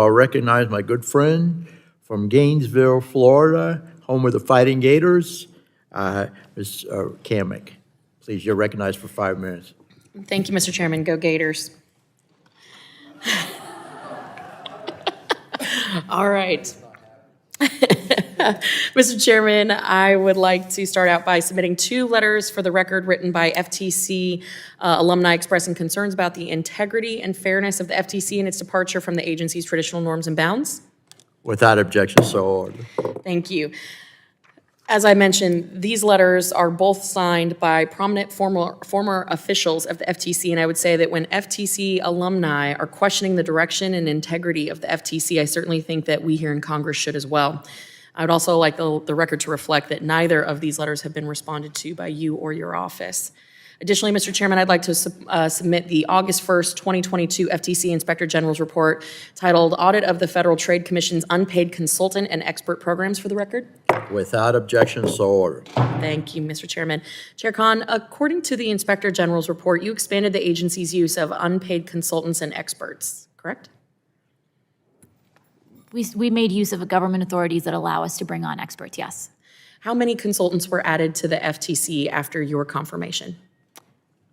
I'll recognize my good friend from Gainesville, Florida, home of the Fighting Gators, Ms. Cammack. Please, you're recognized for 5 minutes. Thank you, Mr. Chairman. Go Gators. All right. Mr. Chairman, I would like to start out by submitting 2 letters for the record written by FTC alumni expressing concerns about the integrity and fairness of the FTC and its departure from the agency's traditional norms and bounds. Without objection, so ordered. Thank you. As I mentioned, these letters are both signed by prominent former officials of the FTC, and I would say that when FTC alumni are questioning the direction and integrity of the FTC, I certainly think that we here in Congress should as well. I would also like the record to reflect that neither of these letters have been responded to by you or your office. Additionally, Mr. Chairman, I'd like to submit the August 1st, 2022 FTC Inspector General's report titled Audit of the Federal Trade Commission's Unpaid Consultant and Expert Programs for the record. Without objection, so ordered. Thank you, Mr. Chairman. Chair Khan, according to the Inspector General's report, you expanded the agency's use of unpaid consultants and experts, correct? We made use of government authorities that allow us to bring on experts, yes. How many consultants were added to the FTC after your confirmation?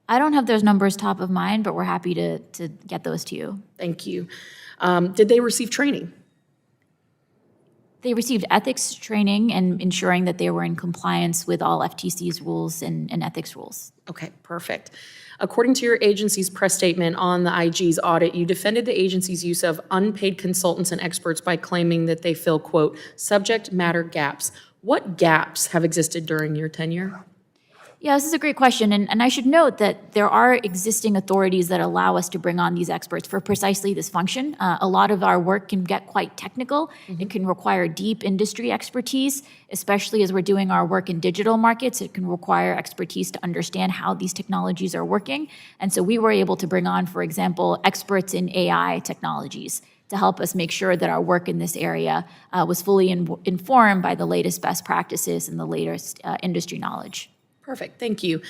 I don't have those numbers top of mind, but we're happy to get those to you. Thank you. Did they receive training? They received ethics training and ensuring that they were in compliance with all FTC's rules and ethics rules. Okay, perfect. According to your agency's press statement on the IG's audit, you defended the agency's use of unpaid consultants and experts by claiming that they fill, quote, subject matter gaps. What gaps have existed during your tenure? Yeah, this is a great question, and I should note that there are existing authorities that allow us to bring on these experts for precisely this function. A lot of our work can get quite technical. It can require deep industry expertise, especially as we're doing our work in digital markets. It can require expertise to understand how these technologies are working. And so we were able to bring on, for example, experts in AI technologies to help us make sure that our work in this area was fully informed by the latest best practices and the latest industry knowledge. Perfect, thank you.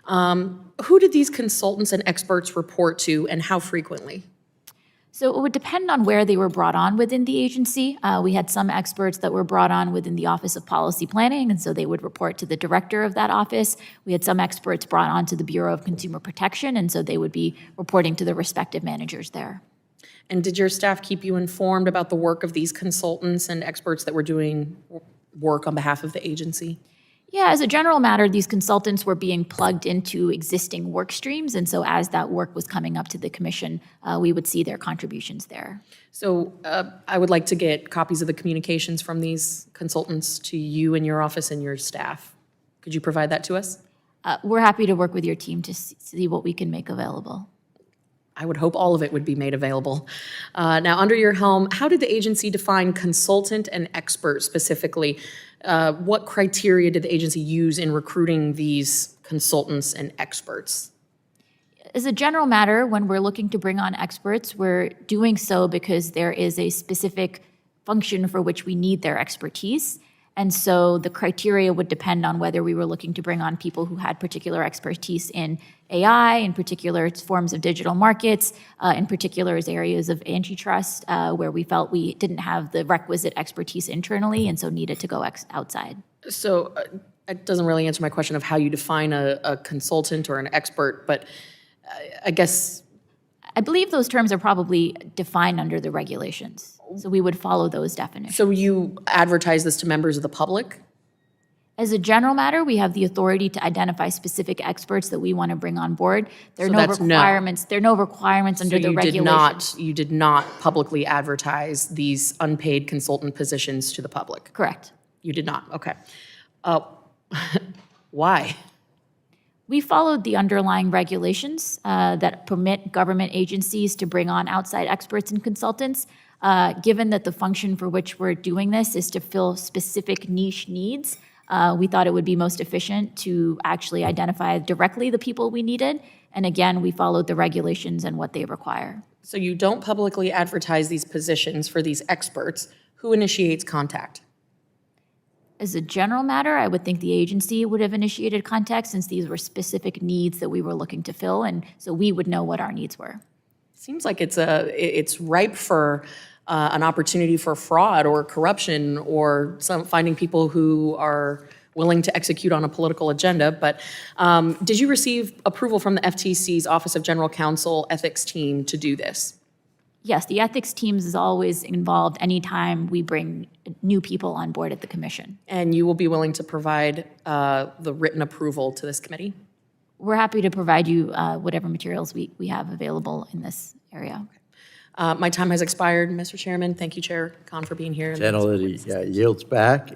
Who did these consultants and experts report to and how frequently? So it would depend on where they were brought on within the agency. We had some experts that were brought on within the Office of Policy Planning, and so they would report to the director of that office. We had some experts brought on to the Bureau of Consumer Protection, and so they would be reporting to the respective managers there. And did your staff keep you informed about the work of these consultants and experts that were doing work on behalf of the agency? Yeah, as a general matter, these consultants were being plugged into existing work streams, and so as that work was coming up to the commission, we would see their contributions there. So I would like to get copies of the communications from these consultants to you and your office and your staff. Could you provide that to us? We're happy to work with your team to see what we can make available. I would hope all of it would be made available. Now, under your helm, how did the agency define consultant and expert specifically? What criteria did the agency use in recruiting these consultants and experts? As a general matter, when we're looking to bring on experts, we're doing so because there is a specific function for which we need their expertise. And so the criteria would depend on whether we were looking to bring on people who had particular expertise in AI, in particular forms of digital markets, in particular areas of antitrust, where we felt we didn't have the requisite expertise internally and so needed to go outside. So it doesn't really answer my question of how you define a consultant or an expert, but I guess... I believe those terms are probably defined under the regulations, so we would follow those definitions. So you advertise this to members of the public? As a general matter, we have the authority to identify specific experts that we want to bring on board. There are no requirements. There are no requirements under the regulations. You did not publicly advertise these unpaid consultant positions to the public? Correct. You did not, okay. Why? We followed the underlying regulations that permit government agencies to bring on outside experts and consultants. Given that the function for which we're doing this is to fill specific niche needs, we thought it would be most efficient to actually identify directly the people we needed. And again, we followed the regulations and what they require. So you don't publicly advertise these positions for these experts. Who initiates contact? As a general matter, I would think the agency would have initiated contact since these were specific needs that we were looking to fill, and so we would know what our needs were. Seems like it's ripe for an opportunity for fraud or corruption or finding people who are willing to execute on a political agenda. But did you receive approval from the FTC's Office of General Counsel ethics team to do this? Yes, the ethics teams is always involved anytime we bring new people on board at the commission. And you will be willing to provide the written approval to this committee? We're happy to provide you whatever materials we have available in this area. My time has expired, Mr. Chairman. Thank you, Chair Khan, for being here. Gentlelady yields back.